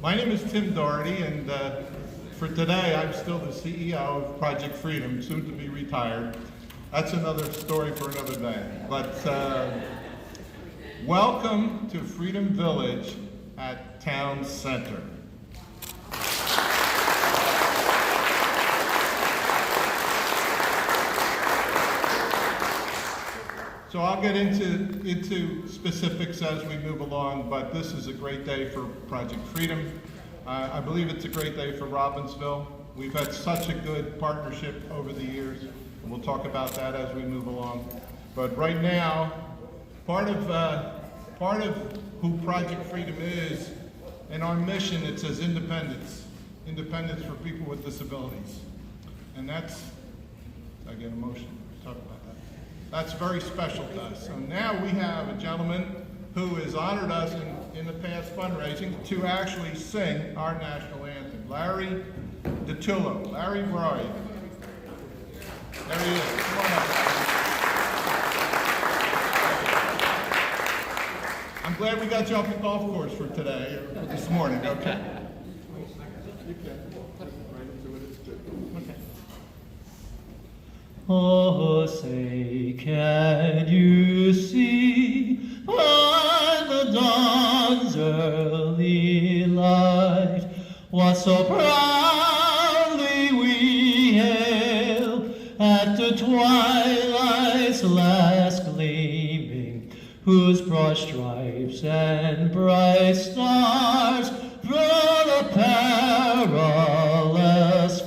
My name is Tim Doherty, and for today I'm still the CEO of Project Freedom, soon to be retired. That's another story for another day. But welcome to Freedom Village at Town Center. So I'll get into specifics as we move along, but this is a great day for Project Freedom. I believe it's a great day for Robbinsville. We've had such a good partnership over the years, and we'll talk about that as we move along. But right now, part of who Project Freedom is, and our mission, it says independence. Independence for people with disabilities. And that's, I get emotional, talk about that. That's very special to us. So now we have a gentleman who has honored us in the past fundraising to actually sing our national anthem. Larry DiTullo. Larry, where are you? There he is. Come on up. I'm glad we got you off the golf course for today, or this morning, okay. You can. Right into it, it's good. Okay. Oh, say, can you see by the dawn's early light what so proudly we hail at the twilight's last gleaming, whose broad stripes and bright stars through the perilous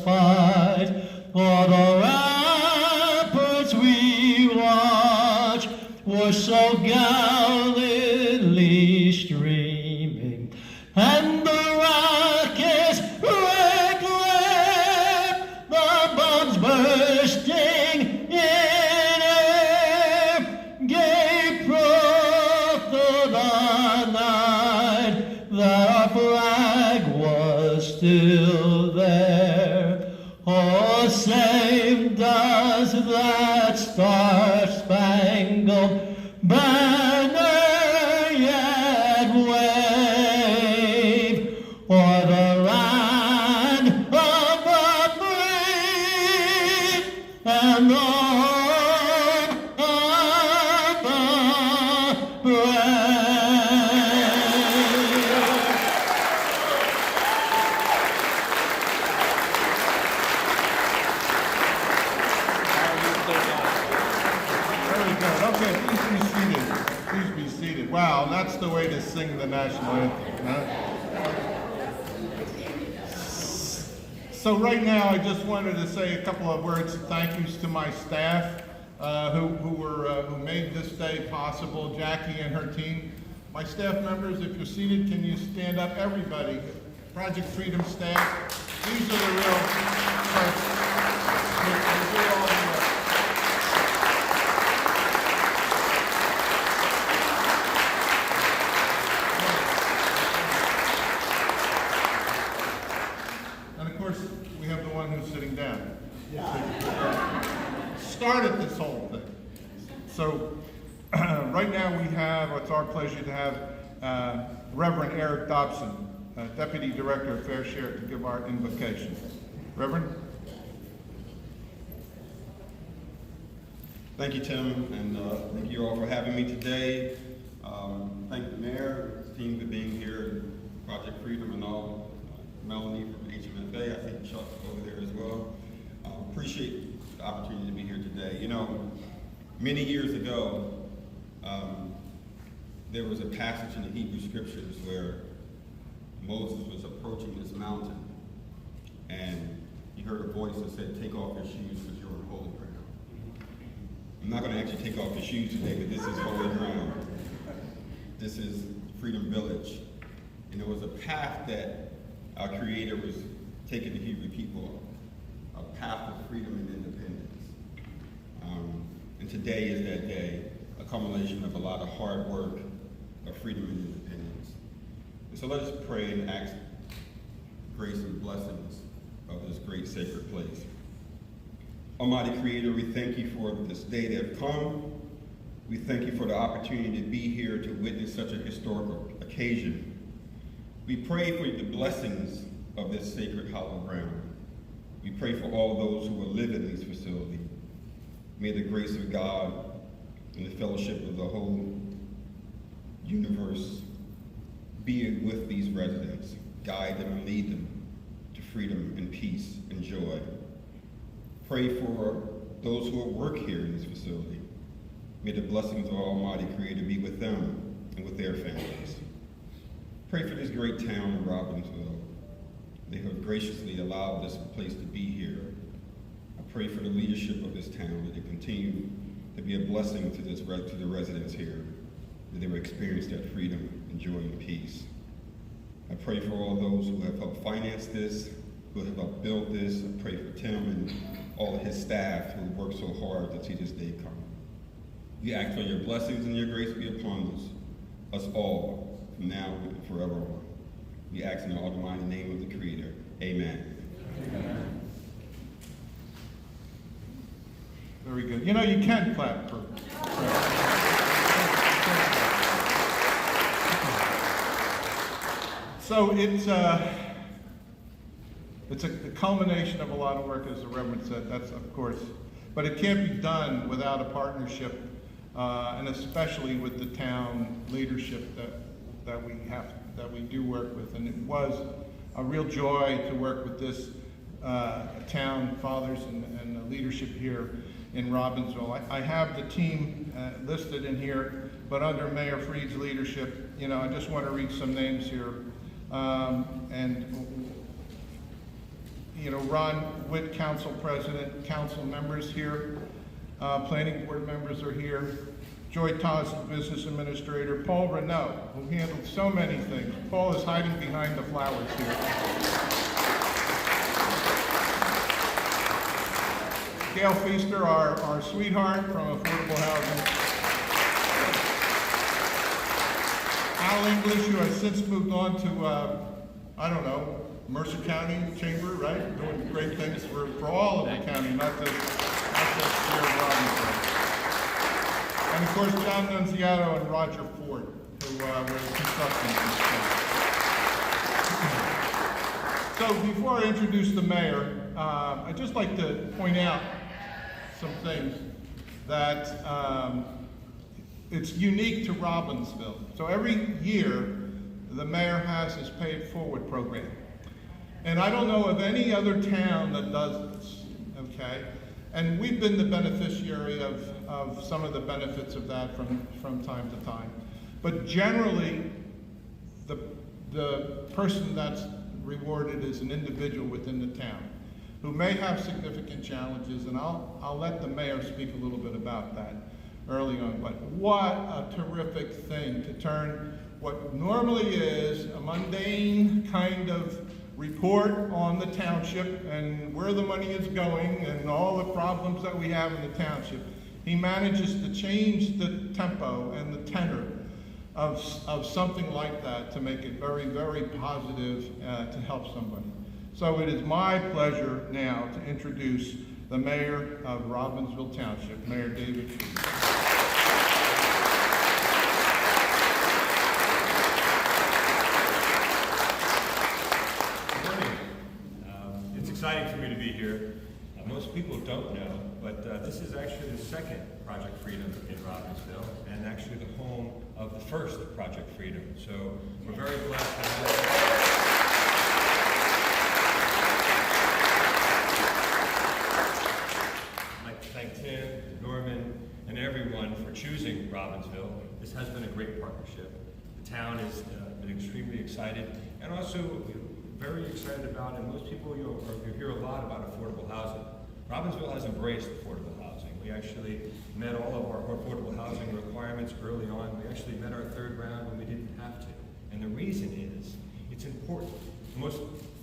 fight for the were so gallantly streaming, and the rockets red glare, the bombs bursting in air, gave proof to the night that our flag was still there. Oh, same does that star-spangled banner yet wave o'er the land of the free and the home of the Wow, that's the way to sing the national anthem. Huh? So right now, I just wanted to say a couple of words of thank yous to my staff who made this day possible, Jackie and her team. My staff members, if you're seated, can you stand up? Everybody, Project Freedom staff, these are the real folks who do all the work. Sitting down. Started this whole thing. So right now it's our pleasure to have Reverend Eric Dobson, Deputy Director of Fair Share, to give our invocation. Reverend? Thank you, Tim, and thank you all for having me today. Thank the mayor, his team for being here, Project Freedom and all. Melanie from HMFA, I think Chuck over there as well. Appreciate the opportunity to be here today. You know, many years ago, there was a passage in the Hebrew scriptures where Moses was approaching this mountain, and he heard a voice that said, "Take off your shoes because you're on holy ground." I'm not going to actually take off your shoes today, but this is holy ground. This is Freedom Village. And there was a path that our Creator was taking the Hebrew people, a path of freedom and independence. And today is that day, a culmination of a lot of hard work of freedom and independence. And so let us pray and ask grace and blessings of this great sacred place. Almighty Creator, we thank you for this day that have come. We thank you for the opportunity to be here to witness such a historical occasion. We pray for the blessings of this sacred hollow ground. We pray for all those who will live in these facilities. May the grace of God and the fellowship of the whole universe be with these residents, guide them and lead them to freedom and peace and joy. Pray for those who work here in this facility. May the blessings of our Almighty Creator be with them and with their families. Pray for this great town of Robbinsville. They have graciously allowed this place to be here. I pray for the leadership of this town that they continue to be a blessing to the residents here, that they will experience that freedom and joy and peace. I pray for all those who have helped finance this, who have helped build this. I pray for Tim and all of his staff who worked so hard to see this day come. We ask for your blessings and your grace be upon us all, from now and forever on. We ask in the almighty name of the Creator. Amen. Amen. Very good. You know, you can clap for So it's a culmination of a lot of work, as the Reverend said, that's of course, but it can't be done without a partnership, and especially with the town leadership that we do work with. And it was a real joy to work with this town fathers and the leadership here in Robbinsville. I have the team listed in here, but under Mayor Freed's leadership, you know, I just want to read some names here. You know, Ron Witt, Council President, council members here, planning board members are here. Joy Tozzi, Business Administrator. Paul Renaud, who handled so many things. Paul is hiding behind the flowers here. Gail Feaster, our sweetheart from Affordable Housing. Al English, who has since moved on to, I don't know, Mercer County Chamber, right? Doing great things for all of the county, not just here in Robbinsville. And of course, John Nunziato and Roger Ford, who were construction. So before I introduce the mayor, I'd just like to point out some things that it's unique to Robbinsville. So every year, the mayor has his Pay It Forward program. And I don't know of any other town that does this, okay? And we've been the beneficiary of some of the benefits of that from time to time. But generally, the person that's rewarded is an individual within the town who may have significant challenges, and I'll let the mayor speak a little bit about that early on. But what a terrific thing to turn what normally is a mundane kind of report on the township and where the money is going and all the problems that we have in the township. He manages to change the tempo and the tenor of something like that to make it very, very positive to help somebody. So it is my pleasure now to introduce the mayor of Robbinsville Township, Mayor David Freed. Exciting for me to be here. Most people don't know, but this is actually the second Project Freedom in Robbinsville, and actually the home of the first Project Freedom. So we're very blessed to have it. I'd like to thank Tim, Norman, and everyone for choosing Robbinsville. This has been a great partnership. The town has been extremely excited, and also very excited about, and most people you hear a lot about affordable housing. Robbinsville has embraced affordable housing. We actually met all of our affordable housing requirements early on. We actually met our third round when we didn't have to. And the reason is, it's important. The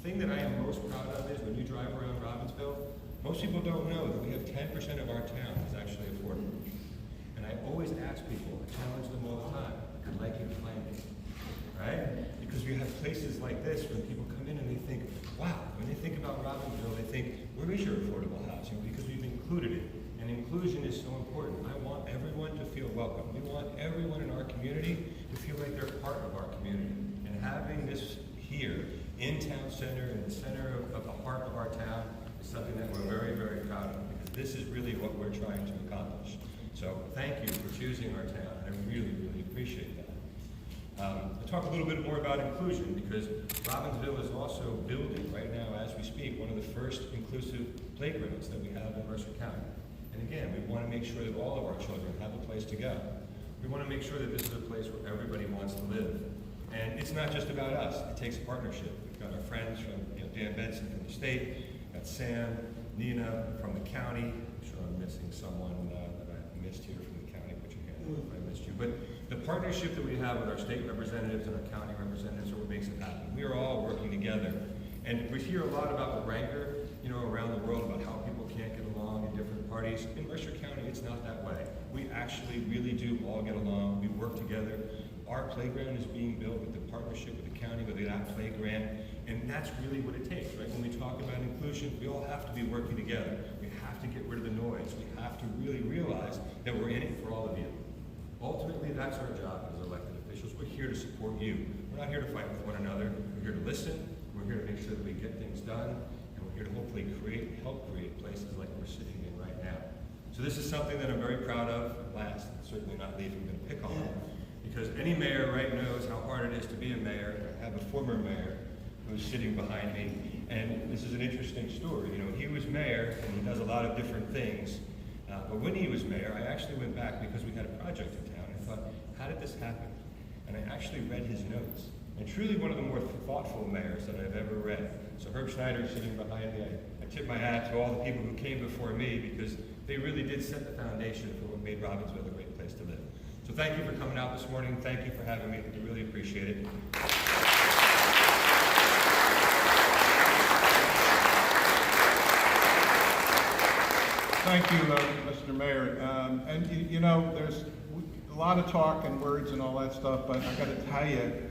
thing that I am most proud of is when you drive around Robbinsville, most people don't know that we have 10% of our town is actually affordable. And I always ask people, I challenge them all the time, I'd like you to find it, right? Because we have places like this when people come in and they think, wow, when they think about Robbinsville, they think, where is your affordable housing? Because we've included it. And inclusion is so important. I want everyone to feel welcome. We want everyone in our community to feel like they're part of our community. And having this center, in the center of the heart of our town, is something that we're very, very proud of, because this is really what we're trying to accomplish. So thank you for choosing our town, and I really, really appreciate that. I'll talk a little bit more about inclusion, because Robbinsville is also building right now, as we speak, one of the first inclusive playgrounds that we have in Mercer County. And again, we want to make sure that all of our children have a place to go. We want to make sure that this is a place where everybody wants to live. And it's not just about us, it takes a partnership. We've got our friends from Dan Benson from the state, we've got Sam, Nina from the county. I'm sure I'm missing someone that I missed here from the county. Put your hand up if I missed you. But the partnership that we have with our state representatives and our county representatives are what makes it happen. We are all working together. And we hear a lot about the rancor, around the world, about how people can't get along in different parties. In Mercer County, it's not that way. We actually really do all get along. We work together. Our playground is being built with the partnership with the county, with that playground, and that's really what it takes, right? When we talk about inclusion, we all have to be working together. We have to get rid of the noise. We have to really realize that we're in it for all of you. Ultimately, that's our job as elected officials. We're here to support you. We're not here to fight with one another. We're here to listen. We're here to make sure that we get things done, and we're here to hopefully help create places like we're sitting in right now. So this is something that I'm very proud of. Last, certainly not least, I'm going to pick on, because any mayor knows how hard it is to be a mayor. I have a former mayor who's sitting behind me, and this is an interesting story. He was mayor, and he does a lot of different things. But when he was mayor, I actually went back because we had a project in town. I thought, how did this happen? And I actually read his notes. And truly one of the more thoughtful mayors that I've ever read. So Herb Schneider sitting behind me, I tip my hat to all the people who came before me, because they really did set the foundation for what made Robbinsville a great place to live. So thank you for coming out this morning. Thank you for having me. I really appreciate it. Thank you, Mr. Mayor. There's a lot of talk and words and all that stuff, but I got to tell you,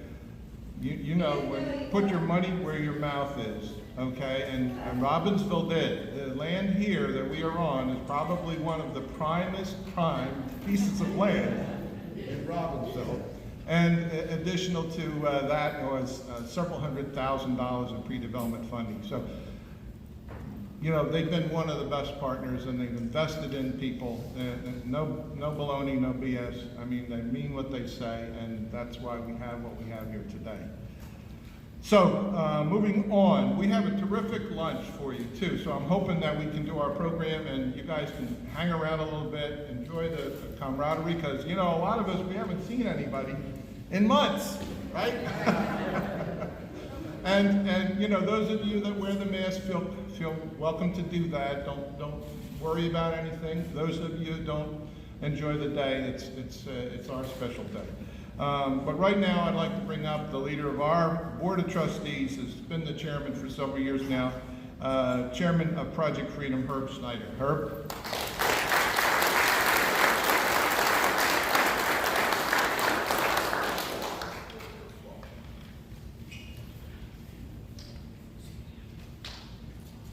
when put your money where your mouth is, okay? And Robbinsville did. The land here that we are on is probably one of the prime pieces of land in Robbinsville. And additional to that was several $100,000 in pre-development funding. So, they've been one of the best partners, and they've invested in people. No baloney, no BS. I mean, they mean what they say, and that's why we have what we have here today. So, moving on, we have a terrific lunch for you too. So I'm hoping that we can do our program, and you guys can hang around a little bit, enjoy the camaraderie, because a lot of us, we haven't seen anybody in months, right? And those of you that wear the mask feel welcome to do that. Don't worry about anything. Those of you who don't enjoy the day, it's our special day. But right now, I'd like to bring up the leader of our Board of Trustees, has been the chairman for several years now, Chairman of Project Freedom, Herb Schneider. Herb.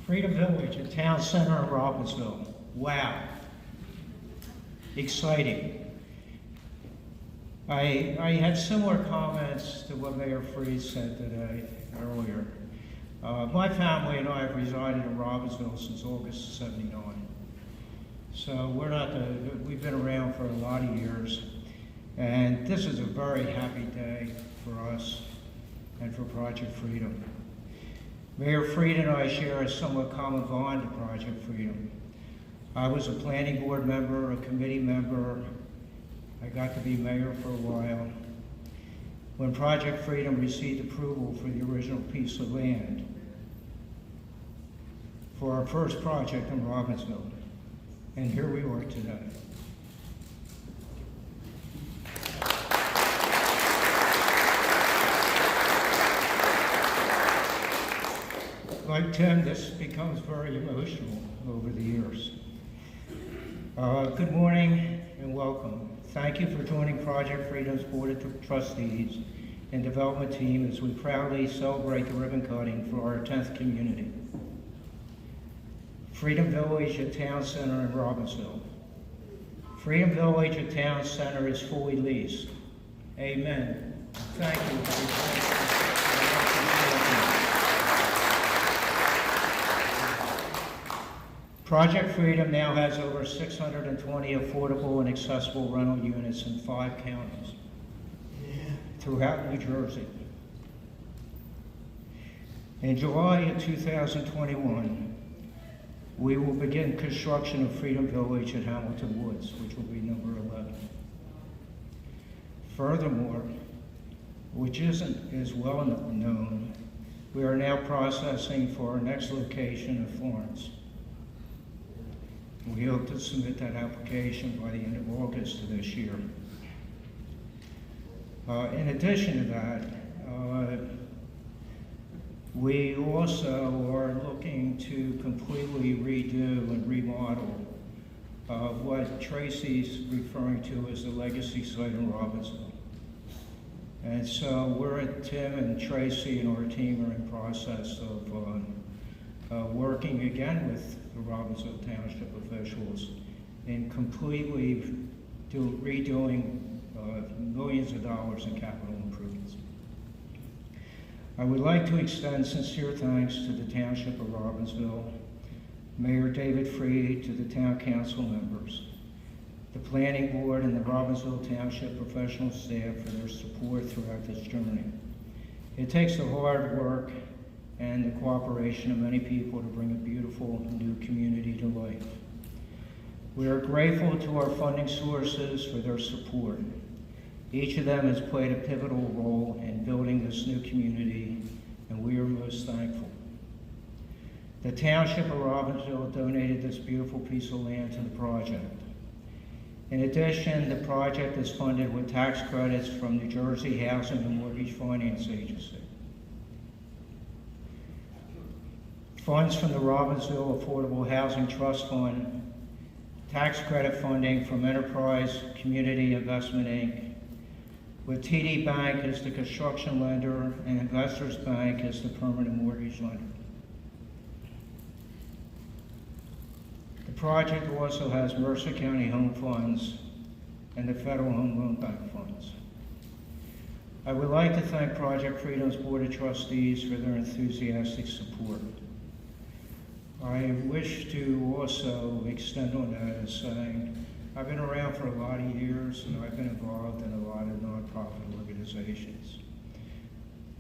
Freedom Village, a town center in Robbinsville. Wow. Exciting. I had similar comments to what Mayor Freed said today, earlier. My family and I have resided in Robbinsville since August of '79. So we've been around for a lot of years. And this is a very happy day for us and for Project Freedom. Mayor Freed and I share a somewhat common bond to Project Freedom. I was a planning board member, a committee member. I got to be mayor for a while. When Project Freedom received approval for the original piece of land for our first project in Robbinsville. And here we are today. Like Tim, this becomes very emotional over the years. Good morning and welcome. Thank you for joining Project Freedom's Board of Trustees and Development Team as we proudly celebrate the ribbon cutting for our 10th community. Freedom Village, a town center in Robbinsville. Freedom Village, a town center is fully leased. Amen. Thank you. Project Freedom now has over 620 affordable and accessible rental units in 5 counties throughout New Jersey. In July of 2021, we will begin construction of Freedom Village at Hamilton Woods, which will be number 11. Furthermore, which isn't as well known, we are now processing for our next location in Florence. We hope to submit that application by the end of August of this year. In addition to that, we also are looking to completely redo and remodel what Tracy's referring to as the legacy site in Robbinsville. And so Tim and Tracy and our team are in process of working again with the Robbinsville Township officials in completely redoing millions of dollars in capital improvements. I would like to extend sincere thanks to the Township of Robbinsville, Mayor David Freed, to the Town Council members, the Planning Board, and the Robbinsville Township professional staff for their support throughout this journey. It takes the hard work and the cooperation of many people to bring a beautiful new community to life. We are grateful to our funding sources for their support. Each of them has played a pivotal role in building this new community, and we are most thankful. The Township of Robbinsville donated this beautiful piece of land to the project. In addition, the project is funded with tax credits from New Jersey Housing and Mortgage Finance Agency. Funds from the Robbinsville Affordable Housing Trust Fund, tax credit funding from Enterprise Community Investment Inc., with TD Bank as the construction lender and Investors Bank as the permanent mortgage lender. The project also has Mercer County Home Funds and the Federal Home Loan Bank funds. I would like to thank Project Freedom's Board of Trustees for their enthusiastic support. I wish to also extend on that as saying, I've been around for a lot of years and I've been involved in a lot of nonprofit organizations.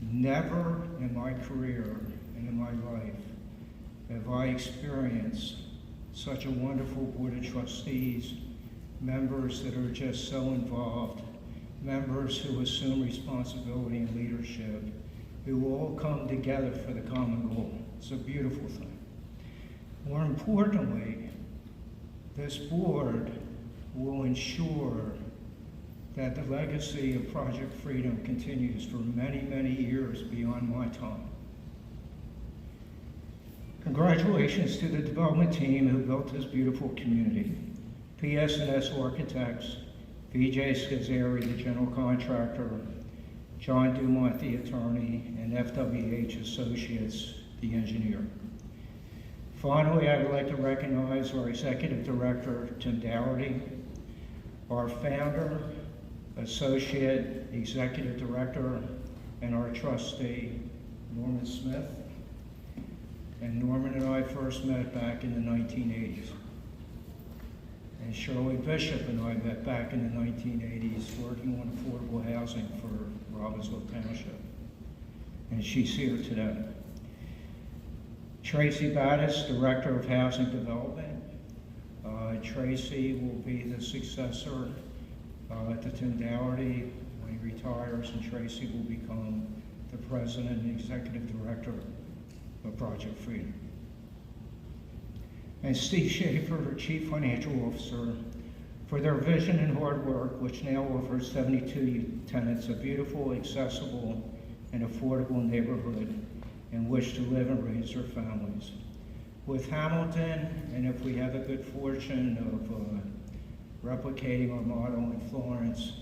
Never in my career and in my life have I experienced such a wonderful Board of Trustees, members that are just so involved, members who assume responsibility and leadership, who all come together for the common goal. It's a beautiful thing. More importantly, this board will ensure that the legacy of Project Freedom continues for many, many years beyond my time. Congratulations to the development team who built this beautiful community. PS&S Architects, VJ Scazzeri, the general contractor, John Dumont, the attorney, and FWH Associates, the engineer. Finally, I would like to recognize our Executive Director, Tim Dougherty, our founder, Associate Executive Director, and our trustee, Norman Smith. And Norman and I first met back in the 1980s. And Shirley Bishop and I met back in the 1980s working on affordable housing for Robbinsville Township. And she's here today. Tracy Battis, Director of Housing Development. Tracy will be the successor to Tim Dougherty when he retires, and Tracy will become the President and Executive Director of Project Freedom. And Steve Schaefer, Chief Financial Officer, for their vision and hard work, which now offers 72 tenants a beautiful, accessible, and affordable neighborhood in which to live and raise their families. With Hamilton, and if we have a good fortune of replicating our model in Florence,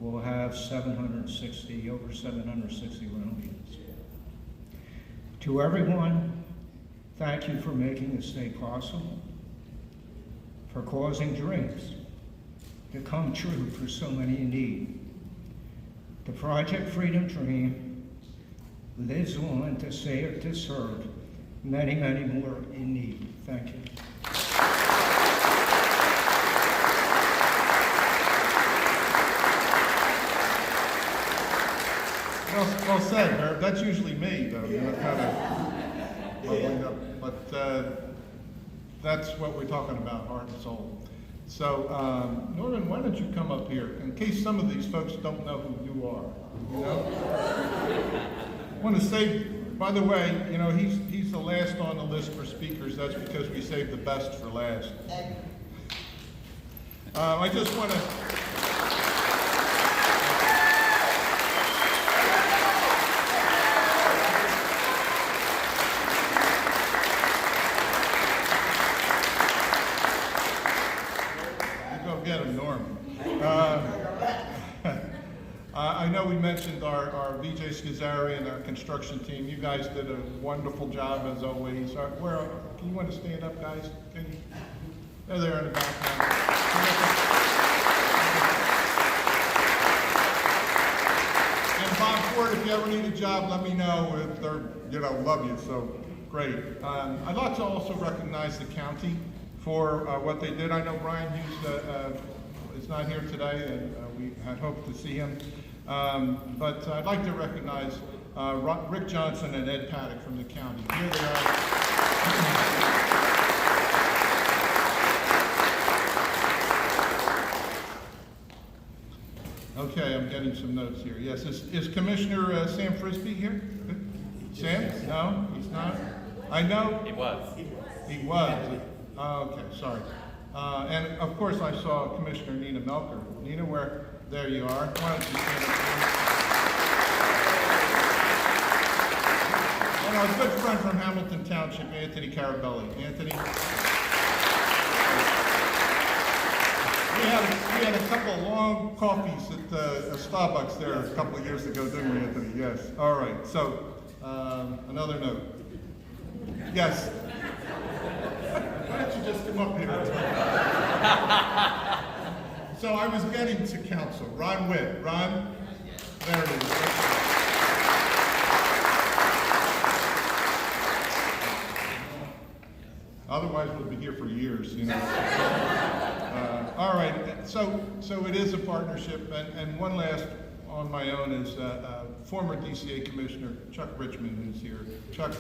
we'll have over 760 rental units. To everyone, thank you for making this day possible, for causing dreams to come true for so many in need. The Project Freedom dream lives on to serve many, many more in need. Thank you. Well said, Herb. That's usually me, though, you know, kind of bubbling up. But that's what we're talking about, heart and soul. So, Norman, why don't you come up here, in case some of these folks don't know who you are, you know? I want to say, by the way, you know, he's the last on the list for speakers. That's because we saved the best for last. I just want to... Get him, Norm. I know we mentioned our VJ Scazzari and our construction team. You guys did a wonderful job as always. Can you want to stand up, guys? Can you? They're there in the background. And Bob Ford, if you ever need a job, let me know. They're, you know, love you. So great. I'd like to also recognize the county for what they did. I know Brian Hughes is not here today, and we had hoped to see him. But I'd like to recognize Rick Johnson and Ed Paddock from the county. Here they are. Okay, I'm getting some notes here. Yes, is Commissioner Sam Frisbee here? Sam? No, he's not? I know. He was. He was. Oh, okay, sorry. And of course I saw Commissioner Nina Melker. Nina, there you are. Why don't you stand up here? And our good friend from Hamilton Township, Anthony Carabelli. Anthony? We had a couple of long coffees at Starbucks there a couple of years ago, didn't we, Anthony? Yes. All right, so another note. Yes. Why don't you just come up here? So I was getting to council. Ron Witt. Ron? There it is. Otherwise, we'll be here for years, you know. All right, so it is a partnership, and one last on my own is former DCA Commissioner Chuck Richmond, who's here. Chuck.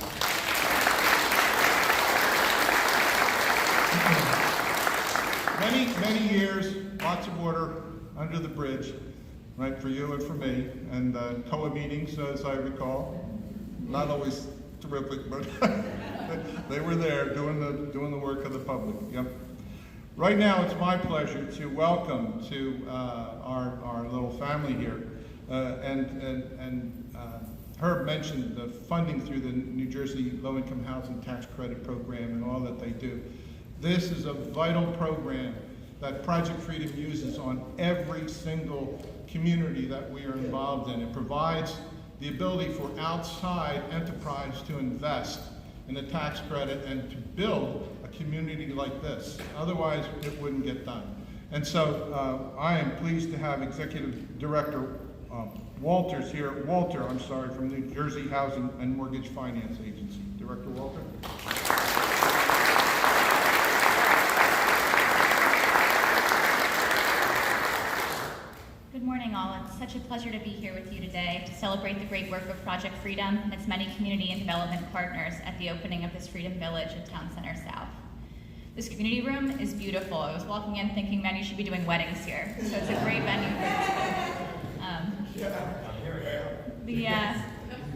Many years, lots of water under the bridge, right, for you and for me, and COA meetings, as I recall. Not always terrific, but they were there doing the work of the public. Yep. Right now, it's my pleasure to welcome to our little family here, and Herb mentioned the funding through the New Jersey Low-Income Housing Tax Credit Program and all that they do. This is a vital program that Project Freedom uses on every single community that we are involved in. It provides the ability for outside enterprise to invest in the tax credit and to build a community like this. Otherwise, it wouldn't get done. And so I am pleased to have Executive Director Walters here. Walter, I'm sorry, from New Jersey Housing and Mortgage Finance Agency. Director Walter. Good morning, all. It's such a pleasure to be here with you today to celebrate the great work of Project Freedom and its many community and development partners at the opening of this Freedom Village at Town Center South. This community room is beautiful. I was walking in thinking, man, you should be doing weddings here. So it's a great venue for the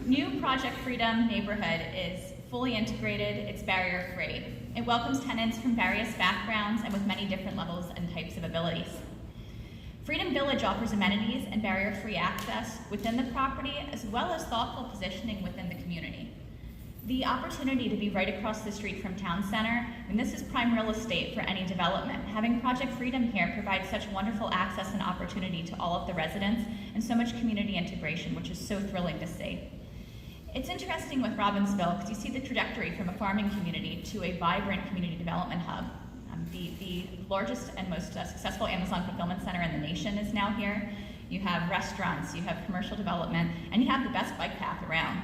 new Project Freedom neighborhood is fully integrated. It's barrier-free. It welcomes tenants from various backgrounds and with many different levels and types of abilities. Freedom Village offers amenities and barrier-free access within the property, as well as thoughtful positioning within the community. The opportunity to be right across the street from Town Center, and this is prime real estate for any development. Having Project Freedom here provides such wonderful access and opportunity to all of the residents, and so much community integration, which is so thrilling to see. It's interesting with Robbinsville, because you see the trajectory from a farming community to a vibrant community development hub. The largest and most successful Amazon fulfillment center in the nation is now here. You have restaurants, you have commercial development, and you have the best bike path around.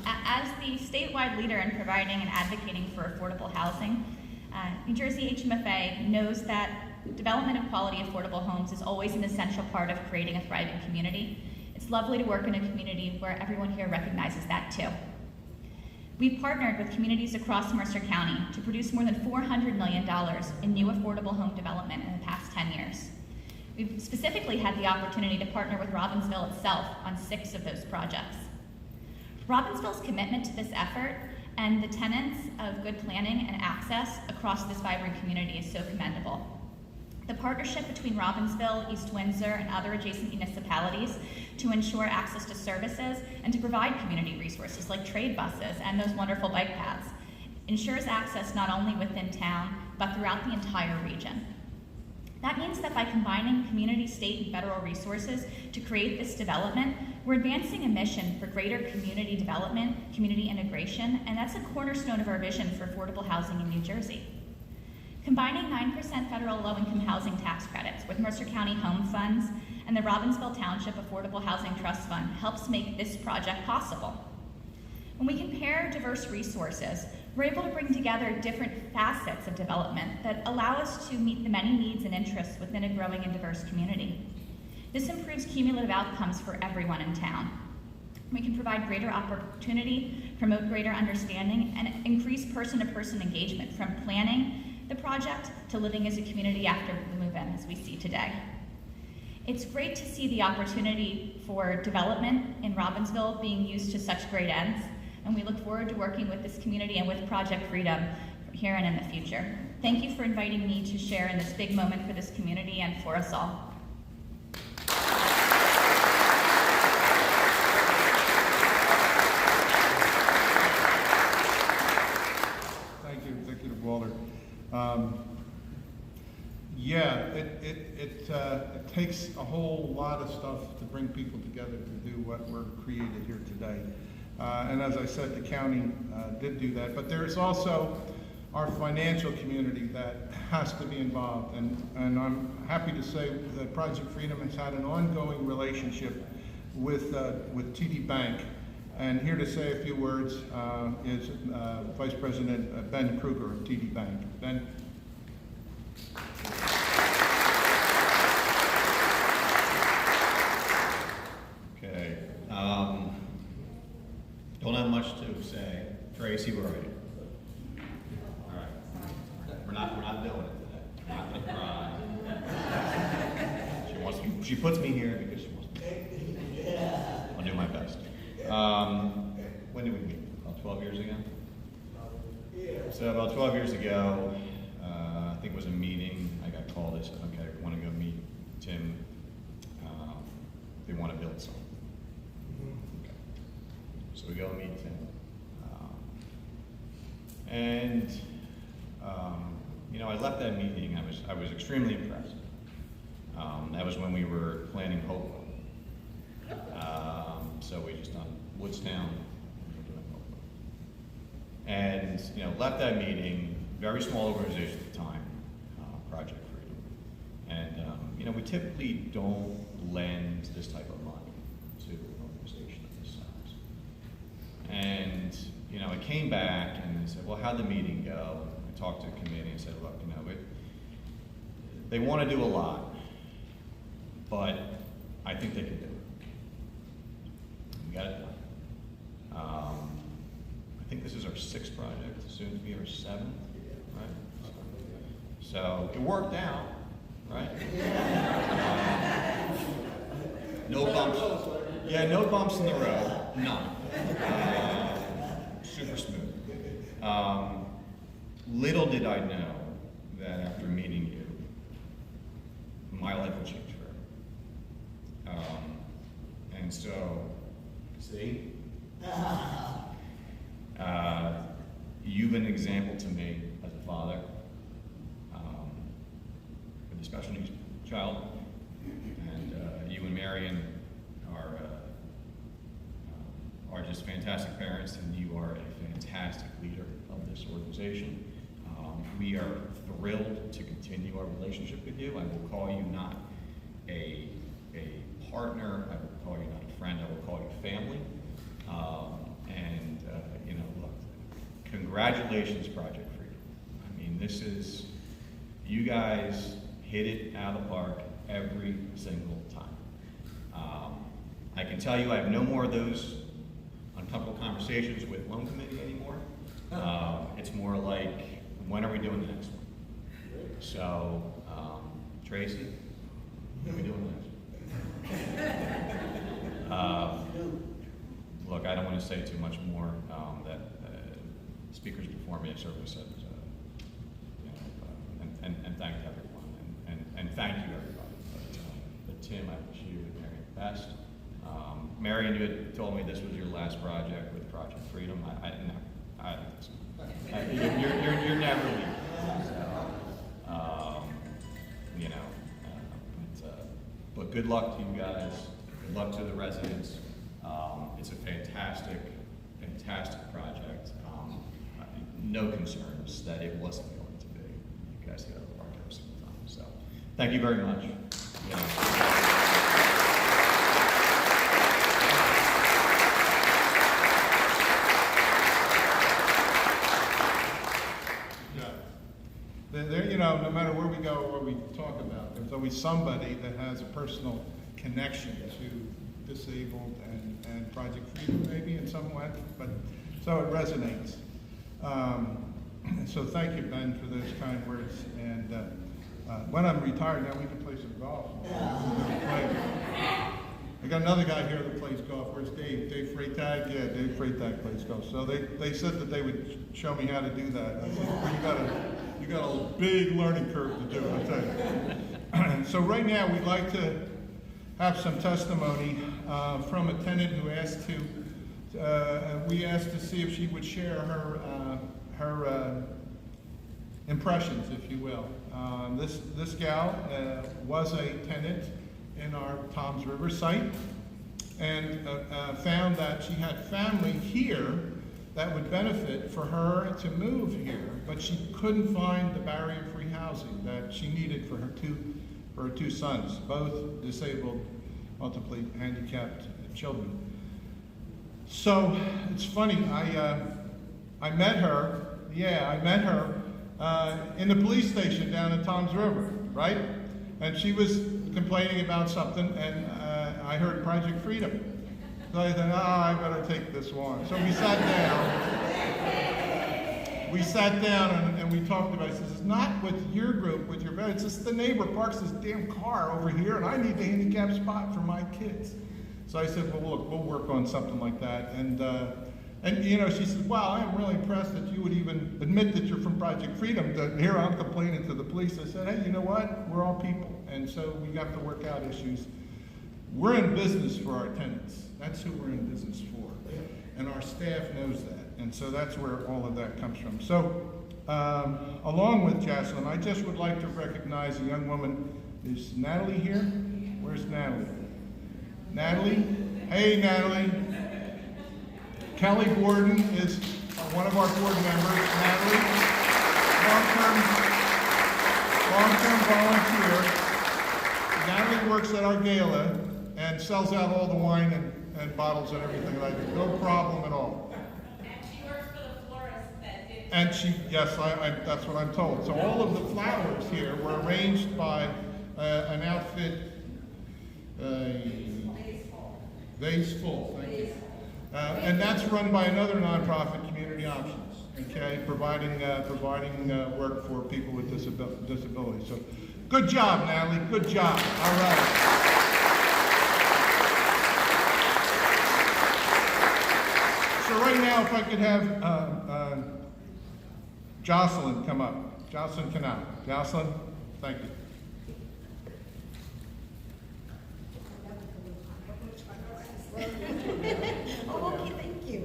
As the statewide leader in providing and advocating for affordable housing, New Jersey HMFA knows that development of quality affordable homes is always an essential part of creating a thriving community. It's It's lovely to work in a community where everyone here recognizes that too. We've partnered with communities across Mercer County to produce more than $400 million in new affordable home development in the past 10 years. We've specifically had the opportunity to partner with Robbinsville itself on 6 of those projects. Robbinsville's commitment to this effort and the tenets of good planning and access across this vibrant community is so commendable. The partnership between Robbinsville, East Windsor, and other adjacent municipalities to ensure access to services and to provide community resources like trade buses and those wonderful bike paths ensures access not only within town, but throughout the entire region. That means that by combining community, state, and federal resources to create this development, we're advancing a mission for greater community development, community integration, and that's a cornerstone of our vision for affordable housing in New Jersey. Combining 9% federal low-income housing tax credits with Mercer County Home Funds and the Robbinsville Township Affordable Housing Trust Fund helps make this project possible. When we compare diverse resources, we're able to bring together different facets of development that allow us to meet the many needs and interests within a growing and diverse community. This improves cumulative outcomes for everyone in town. We can provide greater opportunity, promote greater understanding, and increase person-to-person engagement from planning the project to living as a community after we move in, as we see today. It's great to see the opportunity for development in Robbinsville being used to such great ends, and we look forward to working with this community and with Project Freedom here and in the future. Thank you for inviting me to share in this big moment for this community and for us all. Thank you, Executive Walter. It takes a whole lot of stuff to bring people together to do what we're created here today. And as I said, the county did do that, but there's also our financial community that has to be involved. And I'm happy to say that Project Freedom has had an ongoing relationship with TD Bank. And here to say a few words is Vice President Ben Kruger of TD Bank. Ben? Okay. Don't have much to say. Tracy, where are you? All right. We're not doing it today. We're not gonna cry. She puts me here because she wants me. I'll do my best. When did we meet? About 12 years ago? So about 12 years ago, I think it was a meeting. I got called. They said, okay, we want to go meet Tim. They want to build something. Okay. So we go meet Tim. I left that meeting. I was extremely impressed. That was when we were planning Hopewell. So we just done Woodstown. And left that meeting. Very small organization at the time, Project Freedom. And we typically don't lend this type of money to an organization of this size. And I came back and they said, well, how'd the meeting go? I talked to the committee and said, look, they want to do a lot, but I think they can do it. We got it done. I think this is our 6th project, soon to be our 7th, right? So it worked out, right? No bumps. Yeah, no bumps in the road, none. Super smooth. Little did I know that after meeting you, my life would change forever. And so, see? You've been an example to me as a father with a special needs child, and you and Marion are just fantastic parents, and you are a fantastic leader of this organization. We are thrilled to continue our relationship with you. I will call you not a partner, I will call you not a friend, I will call you family. Look, congratulations, Project Freedom. You guys hit it out of the park every single time. I can tell you I have no more of those uncomfortable conversations with loan committee anymore. It's more like, when are we doing the next one? So, Tracy, when are we doing the next one? Look, I don't want to say too much more. That speakers before me have certainly said, and thanked everyone, and thank you everybody. But Tim, I wish you and Mary the best. Marion, you had told me this was your last project with Project Freedom. I didn't know. You're never leaving. So, you know, but good luck to you guys. Good luck to the residents. It's a fantastic project. No concerns that it wasn't going to be. You guys got to work every single time. So, thank you very much. You know, no matter where we go or what we talk about, there's always somebody that has a personal connection to disabled and Project Freedom maybe in some way, but so it resonates. So thank you, Ben, for those kind words. And when I'm retired, now we can play some golf. I got another guy here that plays golf. Where's Dave? Dave Freytag? Yeah, Dave Freytag plays golf. So they said that they would show me how to do that. I said, well, you got a big learning curve to do, I'll tell you. So right now, we'd like to have some testimony from a tenant who asked we asked to see if she would share her impressions, if you will. This gal was a tenant in our Toms River site and found that she had family here that would benefit for her to move here, but she couldn't find the barrier-free housing that she needed for her two sons, both disabled, multiply handicapped children. So it's funny, I met her, in the police station down at Toms River, right? And she was complaining about something, and I heard Project Freedom. So I thought, I better take this one. So we sat down. And we talked about it. He says, it's not with your group, with your vet, it's just the neighbor parks this damn car over here, and I need the handicap spot for my kids. So I said, well, look, we'll work on something like that. And you know, she said, wow, I am really impressed that you would even admit that you're from Project Freedom. Here I'm complaining to the police. I said, hey, you know what? We're all people. And so we have to work out issues. We're in business for our tenants. That's who we're in business for. And our staff knows that. And so that's where all of that comes from. So along with Jocelyn, I just would like to recognize a young woman. Is Natalie here? Where's Natalie? Natalie? Hey, Natalie. Kelly Gordon is one of our board members. Natalie, long-term volunteer. Natalie works at our gala and sells out all the wine and bottles and everything like that. No problem at all. And she works for the florist that did. And she, yes, that's what I'm told. So all of the flowers here were arranged by an outfit, Vaseful. Thank you. And that's run by another nonprofit, Community Options, okay, providing work for people with disabilities. So, good job, Natalie. Good job. All right. So right now, if I could have Jocelyn come up. Jocelyn Canal. Jocelyn, thank you. Oh, okay, thank you.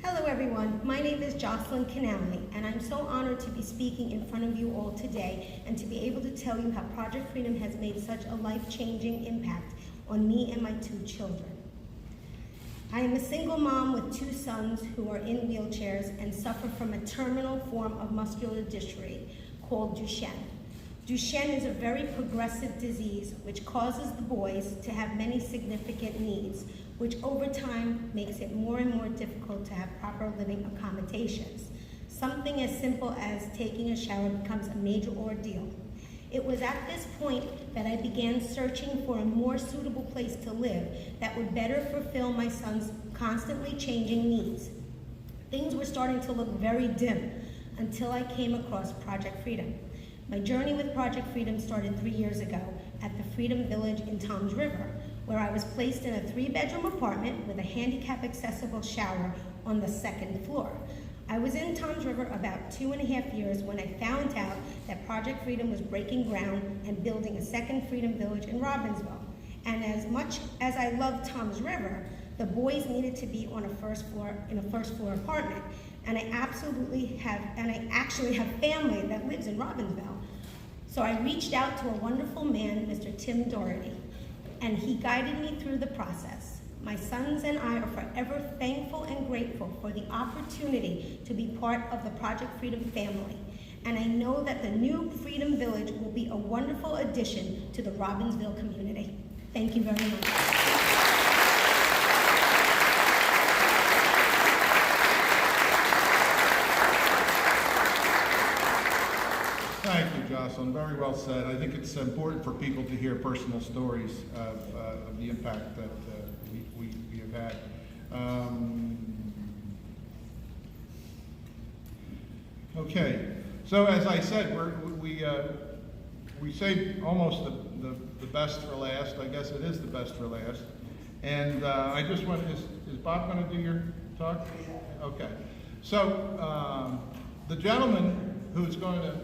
Hello, everyone. My name is Jocelyn Canali, and I'm so honored to be speaking in front of you all today and to be able to tell you how Project Freedom has made such a life-changing impact on me and my two children. I am a single mom with two sons who are in wheelchairs and suffer from a terminal form of muscular dystrophy called Duchenne. Duchenne is a very progressive disease which causes the boys to have many significant needs, which over time makes it more and more difficult to have proper living accommodations. Something as simple as taking a shower becomes a major ordeal. It was at this point that I began searching for a more suitable place to live that would better fulfill my son's constantly changing needs. Things were starting to look very dim until I came across Project Freedom. My journey with Project Freedom started 3 years ago at the Freedom Village in Toms River, where I was placed in a 3-bedroom apartment with a handicap-accessible shower on the 2nd floor. I was in Toms River about 2.5 years when I found out that Project Freedom was breaking ground and building a second Freedom Village in Robbinsville. And as much as I love Toms River, the boys needed to be on a first floor apartment, and I actually have family that lives in Robbinsville. So I reached out to a wonderful man, Mr. Tim Doherty, and he guided me through the process. My sons and I are forever thankful and grateful for the opportunity to be part of the Project Freedom family. And I know that the new Freedom Village will be a wonderful addition to the Robbinsville community. Thank you very much. Thank you, Jocelyn. Very well said. I think it's important for people to hear personal stories of the impact that we have had. Okay, so as I said, we saved almost the best for last. I guess it is the best for last. And I just want, is Bob going to do your talk? Okay. So the gentleman who's going to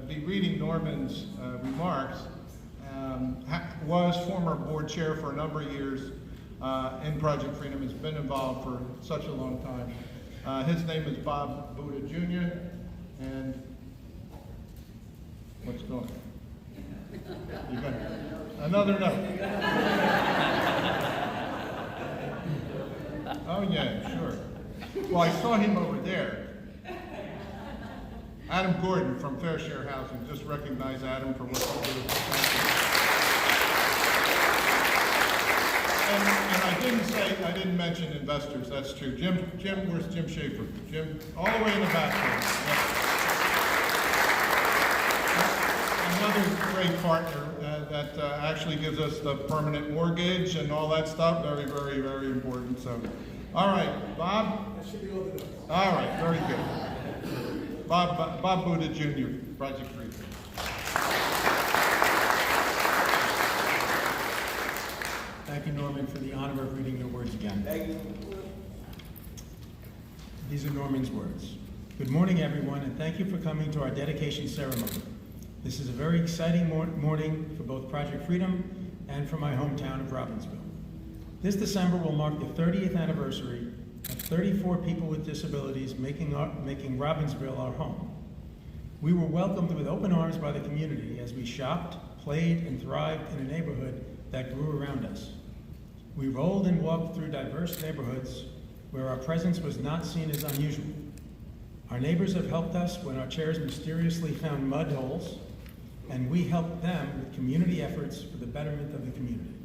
be reading Norman's remarks was former board chair for a number of years in Project Freedom, has been involved for such a long time. His name is Bob Buda Jr. And what's going on? You got another note. Oh yeah, sure. Well, I saw him over there. Adam Gordon from Fair Share Housing. Just recognize Adam for what he did. And I didn't mention investors. That's true. Where's Jim Schaefer? Jim, all the way in the back there. Yeah. Another great partner that actually gives us the permanent mortgage and all that stuff. Very, very, very important. So, all right, Bob. That should be all the notes. All right, very good. Bob Buda Jr., Project Freedom. Thank you, Norman, for the honor of reading your words again. Thank you. These are Norman's words. Good morning, everyone, and thank you for coming to our dedication ceremony. This is a very exciting morning for both Project Freedom and for my hometown of Robbinsville. This December will mark the 30th anniversary of 34 people with disabilities making Robbinsville our home. We were welcomed with open arms by the community as we shopped, played, and thrived in a neighborhood that grew around us. We rolled and walked through diverse neighborhoods where our presence was not seen as unusual. Our neighbors have helped us when our chairs mysteriously found mud holes, and we helped them with community efforts for the betterment of the community.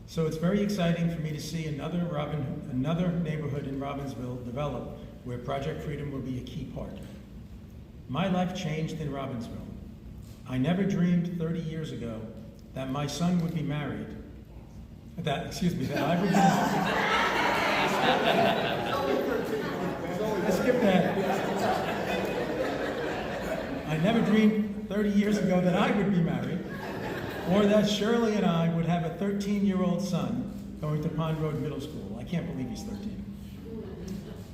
So it's very exciting for me to see another neighborhood in Robbinsville develop where Project Freedom will be a key part. My life changed in Robbinsville. I never dreamed 30 years ago that my son would be married. That I would be married. I skipped that. I never dreamed 30 years ago that I would be married, or that Shirley and I would have a 13-year-old son going to Pond Road Middle School. I can't believe he's 13.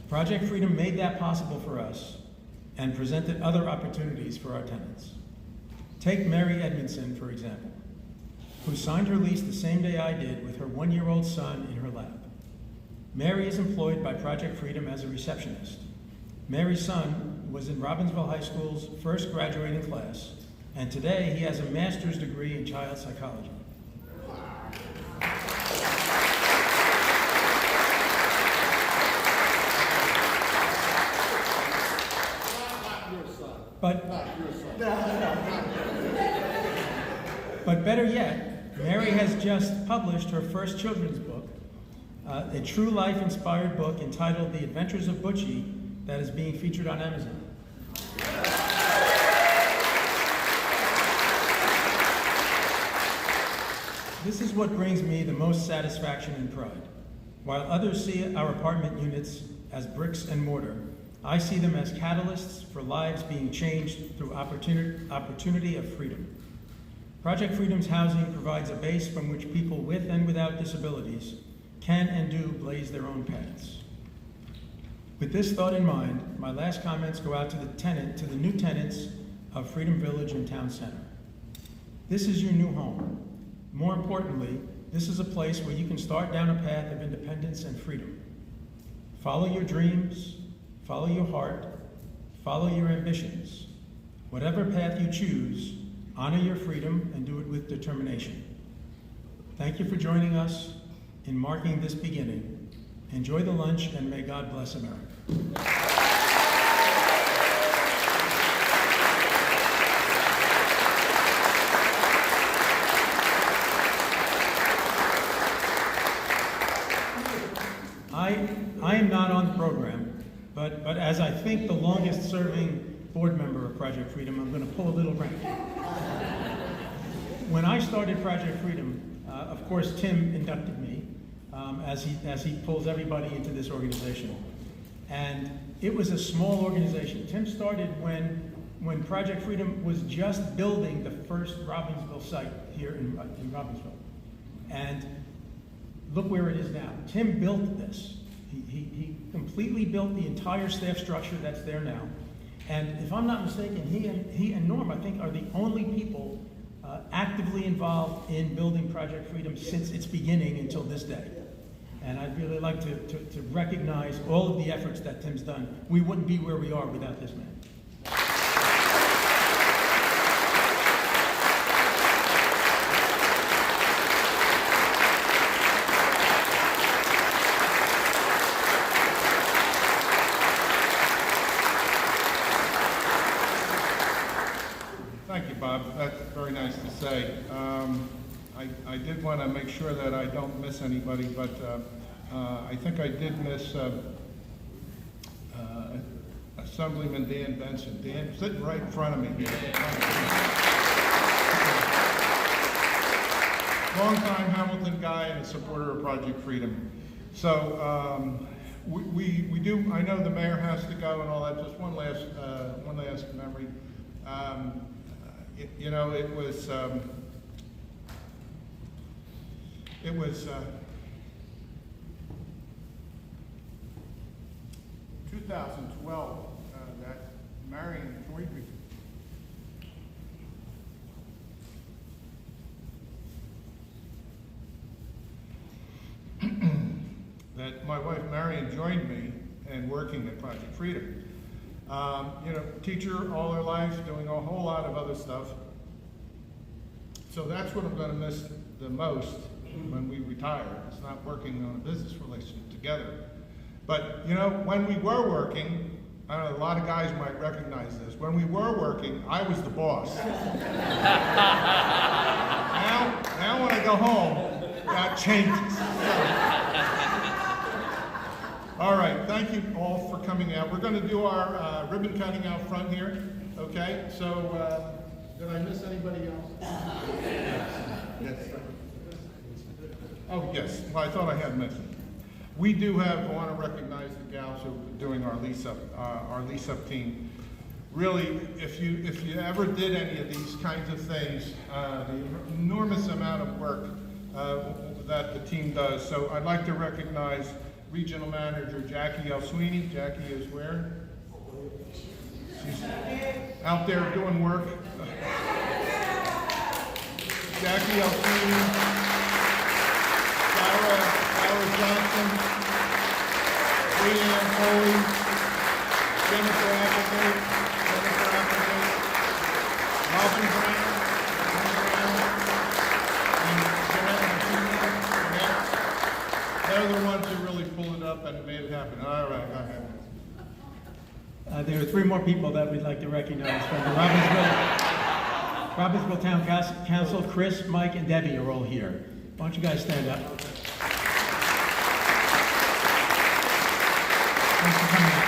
Project Freedom made that possible for us and presented other opportunities for our tenants. Take Mary Edmondson, for example, who signed her lease the same day I did with her 1-year-old son in her lap. Mary is employed by Project Freedom as a receptionist. Mary's son was in Robbinsville High School's first graduating class, and today he has a master's degree in child psychology. But better yet, Mary has just published her first children's book, a true life-inspired book entitled The Adventures of Butchie, that is being featured on Amazon. This is what brings me the most satisfaction and pride. While others see our apartment units as bricks and mortar, I see them as catalysts for lives being changed through opportunity of freedom. Project Freedom's housing provides a base from which people with and without disabilities can and do blaze their own paths. With this thought in mind, my last comments go out to the new tenants of Freedom Village and Town Center. This is your new home. More importantly, this is a place where you can start down a path of independence and freedom. Follow your dreams, follow your heart, follow your ambitions. Whatever path you choose, honor your freedom and do it with determination. Thank you for joining us in marking this beginning. Enjoy the lunch and may God bless America. I am not on the program, but as I think the longest serving board member of Project Freedom, I'm going to pull a little rank. When I started Project Freedom, of course Tim inducted me as he pulls everybody into this organization. And it was a small organization. Tim started when Project Freedom was just building the first Robbinsville site here in Robbinsville. And look where it is now. Tim built this. He completely built the entire staff structure that's there now. And if I'm not mistaken, he and Norm, I think, are the only people actively involved in building Project Freedom since its beginning until this day. And I'd really like to recognize all of the efforts that Tim's done. We wouldn't be where we are without this man. Thank you, Bob. That's very nice to say. I did want to make sure that I don't miss anybody, but I think I did miss Assemblyman Dan Benson. Dan, sitting right in front of me here. Long-time Hamilton guy and a supporter of Project Freedom. So we do. I know the mayor has to go and all that. Just one last memory. You know, it was 2012 that Marion joined me. That my wife Marion joined me in working at Project Freedom. You know, teacher all her life, doing a whole lot of other stuff. So that's what I'm going to miss the most when we retire. It's not working on a business relationship together. But, you know, when we were working, I don't know, a lot of guys might recognize this. When we were working, I was the boss. Now when I go home, that changes. All right, thank you all for coming out. We're going to do our ribbon cutting out front here, okay? So, did I miss anybody else? Yes. Oh, yes. Well, I thought I had mentioned. We do have, I want to recognize the gals who are doing our lease up team. Really, if you ever did any of these kinds of things, the enormous amount of work that the team does. So I'd like to recognize Regional Manager Jackie L. Sweeney. Jackie is where? She's out there doing work. Jackie L. Sweeney. Sarah Johnson. Leanne Foley. Jennifer Applegate. Robin Brown. They're the ones who really pulled it up and made it happen. All right, go ahead. There are three more people that we'd like to recognize from the Robbinsville Town Council. Chris, Mike, and Debbie are all here. Why don't you guys stand up? Thanks for coming out.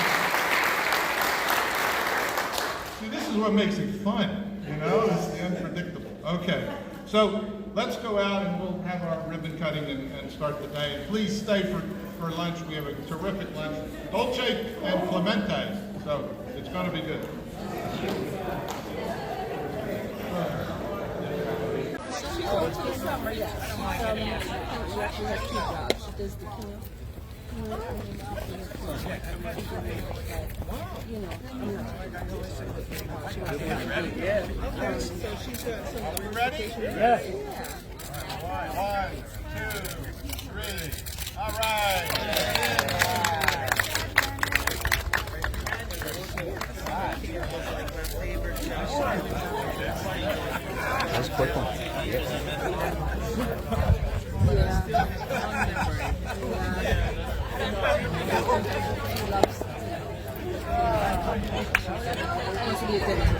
See, this is what makes it fun, you know? It's the unpredictable. Okay, so let's go out and we'll have our ribbon cutting and start the day. And please stay for lunch. We have a terrific lunch. Dolce and Clemente. So it's going to be good. Are we ready? Yes. 1, 2, 3. All right. That's a quick one. Yeah.